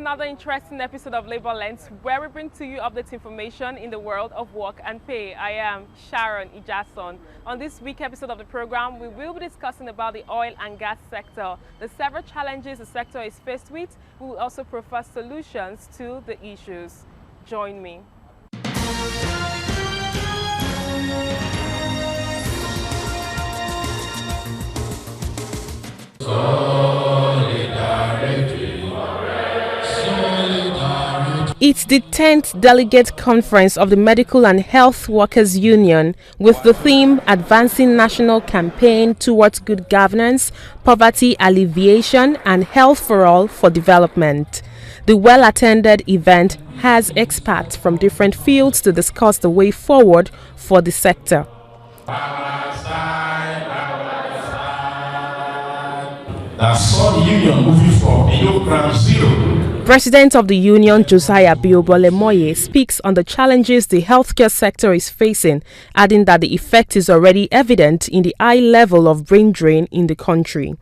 another interesting episode of Labor Lens, where we bring to you update information in the world of work and pay. I am Sharon Ijason. On this week's episode of the program, we will be discussing about the oil and gas sector, the several challenges the sector is faced with. We will also provide solutions to the issues. Join me. It's the 10th Delegate Conference of the Medical and Health Workers Union with the theme Advancing National Campaign Towards Good Governance, Poverty Alleviation and Health for All for Development. The well-attended event has experts from different fields to discuss the way forward for the sector. That saw the union moving from a ground zero. President of the union, Josiah Biobolemoye, speaks on the challenges the healthcare sector is facing, adding that the effect is already evident in the high level of brain drain in the country.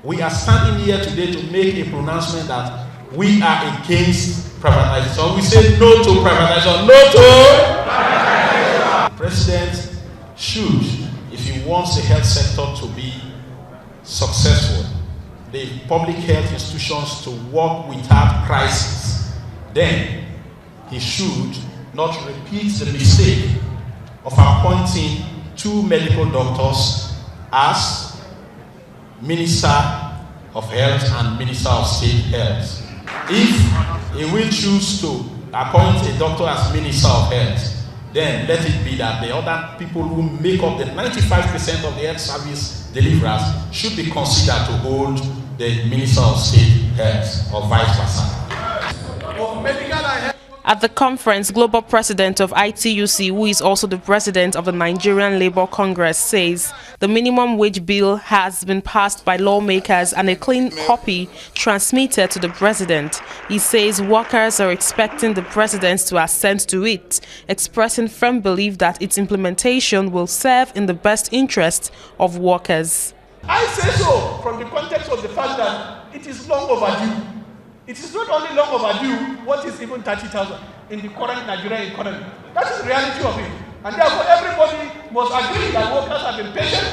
We are standing here today to make a pronouncement that we are against privatization. So we say no to privatization, no to privatization. The president should, if he wants the health sector to be successful, the public health institutions to work without crisis, then he should not repeat the mistake of appointing two medical doctors as Minister of Health and Minister of State Health. If he will choose to appoint a doctor as Minister of Health, then let it be that the other people who make up the 95% of the health service deliverers should be considered to hold the Minister of State Health or vice versa. At the conference, Global President of ITUC, who is also the President of the Nigerian Labour Congress, says the minimum wage bill has been passed by lawmakers and a clean copy transmitted to the President. He says workers are expecting the President to assent to it, expressing firm belief that its implementation will serve in the best interest of workers. I say so from the context of the fact that it is long overdue. It is not only long overdue, what is even 30,000 in the current Nigerian economy. That is the reality of it. And therefore everybody must agree that workers have been patient,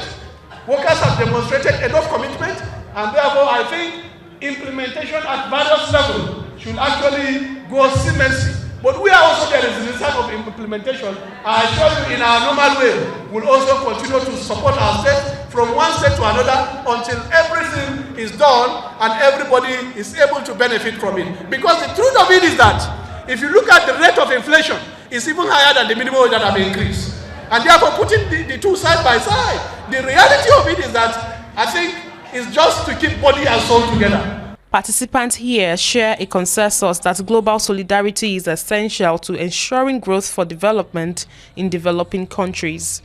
workers have demonstrated enough commitment, and therefore I think implementation at various levels should actually go seamlessly. But we are also there is a reserve of implementation. I assure you in our normal way, we'll also continue to support our state from one state to another until everything is done and everybody is able to benefit from it. Because the truth of it is that if you look at the rate of inflation, it's even higher than the minimum wage that have increased. And therefore putting the two side by side, the reality of it is that I think it's just to keep body and soul together. Participants here share a consensus that global solidarity is essential to ensuring growth for development in developing countries.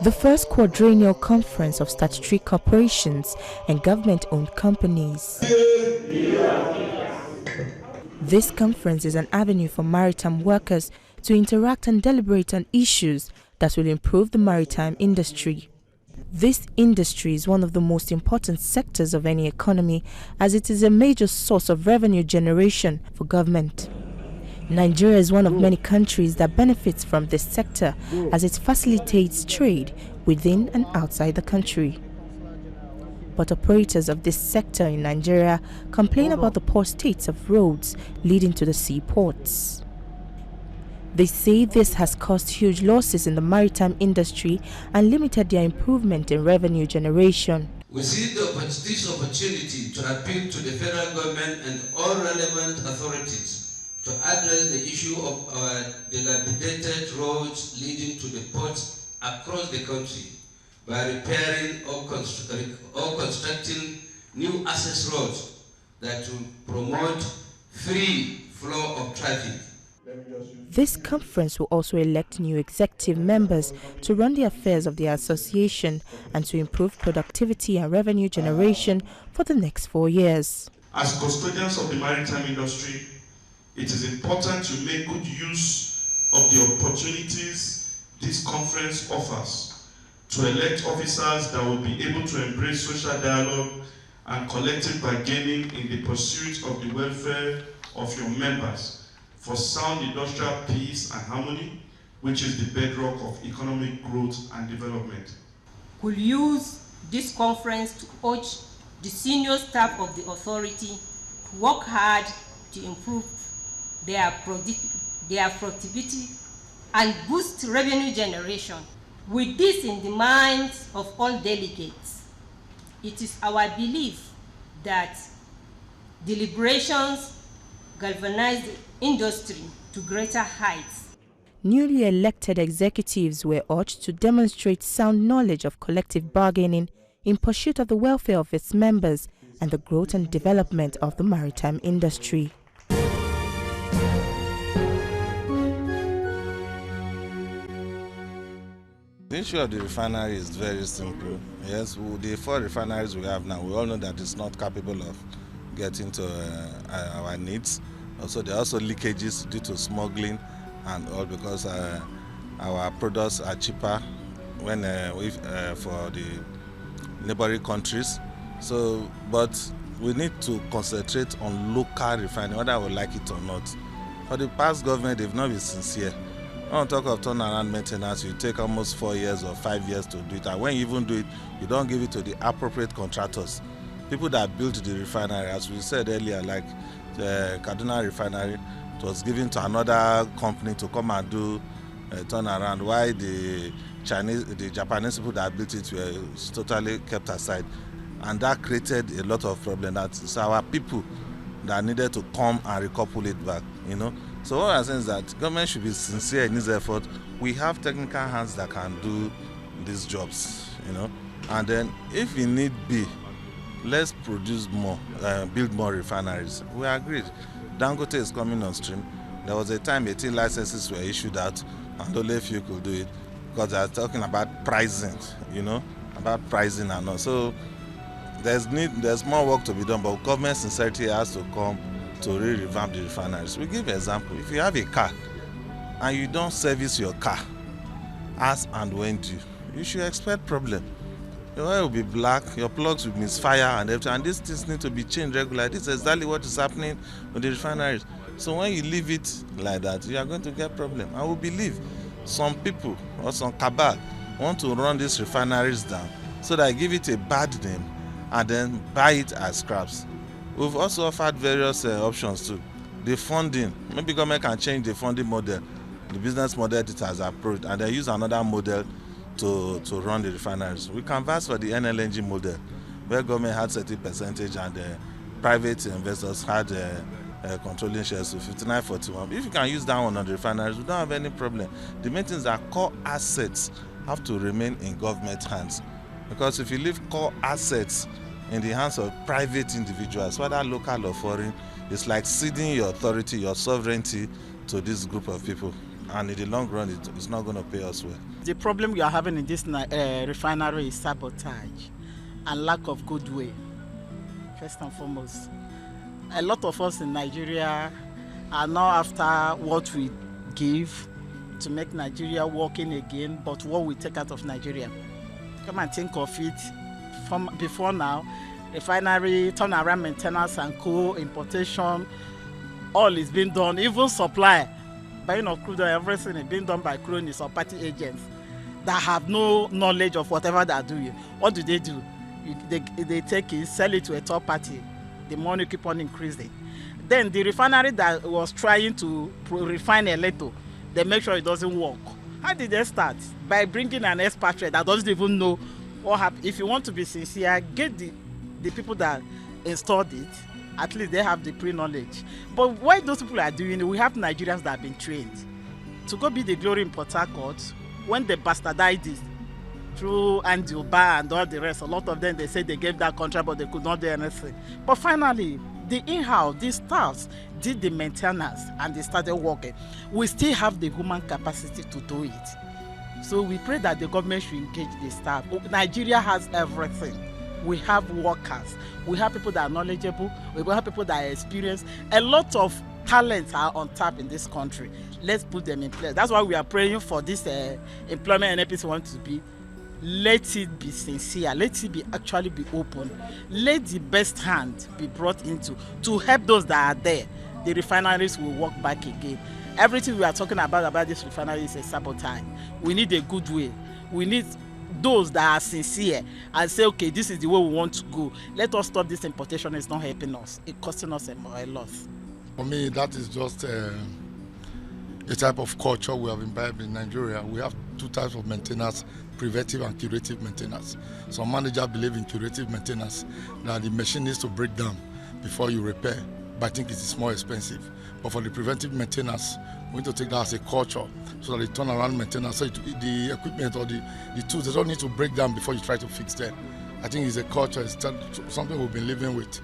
The first quadrennial conference of statutory corporations and government-owned companies. This conference is an avenue for maritime workers to interact and deliberate on issues that will improve the maritime industry. This industry is one of the most important sectors of any economy as it is a major source of revenue generation for government. Nigeria is one of many countries that benefits from this sector as it facilitates trade within and outside the country. But operators of this sector in Nigeria complain about the poor state of roads leading to the seaports. They say this has caused huge losses in the maritime industry and limited their improvement in revenue generation. We see this opportunity to appeal to the federal government and all relevant authorities to address the issue of our dilapidated roads leading to the ports across the country by repairing or constructing new access roads that will promote free flow of traffic. This conference will also elect new executive members to run the affairs of the association and to improve productivity and revenue generation for the next 4 years. As custodians of the maritime industry, it is important to make good use of the opportunities this conference offers to elect officers that will be able to embrace social dialogue and collective bargaining in the pursuit of the welfare of your members for sound industrial peace and harmony, which is the bedrock of economic growth and development. We'll use this conference to urge the senior staff of the authority to work hard to improve their productivity and boost revenue generation. With this in the minds of all delegates, it is our belief that deliberations galvanize the industry to greater heights. Newly elected executives were urged to demonstrate sound knowledge of collective bargaining in pursuit of the welfare of its members and the growth and development of the maritime industry. The issue of the refinery is very simple. Yes, the 4 refineries we have now, we all know that it's not capable of getting to our needs. Also, there are also leakages due to smuggling and all, because our products are cheaper when for the neighboring countries. So, but we need to concentrate on local refining, whether we like it or not. For the past government, they've not been sincere. I don't talk of turnaround maintenance, you take almost 4 years or 5 years to do it. And when you even do it, you don't give it to the appropriate contractors. People that built the refinery, as we said earlier, like the Kaduna refinery, it was given to another company to come and do a turnaround, while the Japanese people that built it were totally kept aside. And that created a lot of problems. That's our people that needed to come and recouple it back, you know. So what I'm saying is that government should be sincere in this effort. We have technical hands that can do these jobs, you know. And then if we need be, let's produce more, build more refineries. We agreed. Dangote is coming on stream. There was a time 18 licenses were issued out and only a few could do it, because they are talking about pricing, you know, about pricing and all. So there's more work to be done, but government sincerity has to come to really revamp the refineries. We give an example. If you have a car and you don't service your car as and when due, you should expect problem. Your oil will be black, your plugs will misfire and everything, and these things need to be changed regularly. This is exactly what is happening with the refineries. So when you leave it like that, you are going to get problem. I will believe some people or some cabal want to run these refineries down so that I give it a bad name and then buy it as scraps. We've also offered various options too. The funding, maybe government can change the funding model, the business model it has approved, and then use another model to run the refineries. We canvassed for the NLNG model, where government had 30% and private investors had controlling shares to 59-41. If you can use that one on the refineries, we don't have any problem. The main thing is that core assets have to remain in government hands, because if you leave core assets in the hands of private individuals, whether local or foreign, it's like ceding your authority, your sovereignty to this group of people. And in the long run, it's not going to pay us well. The problem we are having in this refinery is sabotage and lack of goodwill, first and foremost. A lot of us in Nigeria are now after what we give to make Nigeria working again, but what we take out of Nigeria. Come and think of it. From before now, refinery, turnaround maintenance and co-importation, all is being done, even supply, buying of crude oil, everything is being done by cronies or party agents that have no knowledge of whatever they are doing. What do? They take it, sell it to a third party. The money keep on increasing. Then the refinery that was trying to refine a little, they make sure it doesn't work. How did they start? By bringing an expatriate that doesn't even know what happened. If you want to be sincere, get the people that installed it. At least they have the pre-knowledge. But why those people are doing it, we have Nigerians that have been trained to go be the glory in Port Harcourt. When they bastardized it through Andy Oba and all the rest, a lot of them, they said they gave that contract, but they could not do anything. But finally, the in-house, the staffs did the maintenance and they started working. We still have the human capacity to do it. So we pray that the government should engage the staff. Nigeria has everything. We have workers. We have people that are knowledgeable. We have people that are experienced. A lot of talents are on tap in this country. Let's put them in place. That's why we are praying for this employment NAPC want to be let it be sincere, let it be actually be open, let the best hand be brought into to help those that are there. The refineries will walk back again. Everything we are talking about this refinery is a sabotage. We need a good way. We need those that are sincere and say, okay, this is the way we want to go. Let us stop this importation. It's not helping us. It's costing us a loss. For me, that is just a type of culture we have imbibed in Nigeria. We have two types of maintenance, preventive and curative maintenance. Some managers believe in curative maintenance, that the machine needs to break down before you repair, but I think it is more expensive. But for the preventive maintenance, we need to take that as a culture, so that the turnaround maintenance, so the equipment or the tools, they don't need to break down before you try to fix them. I think it's a culture, it's something we've been living with.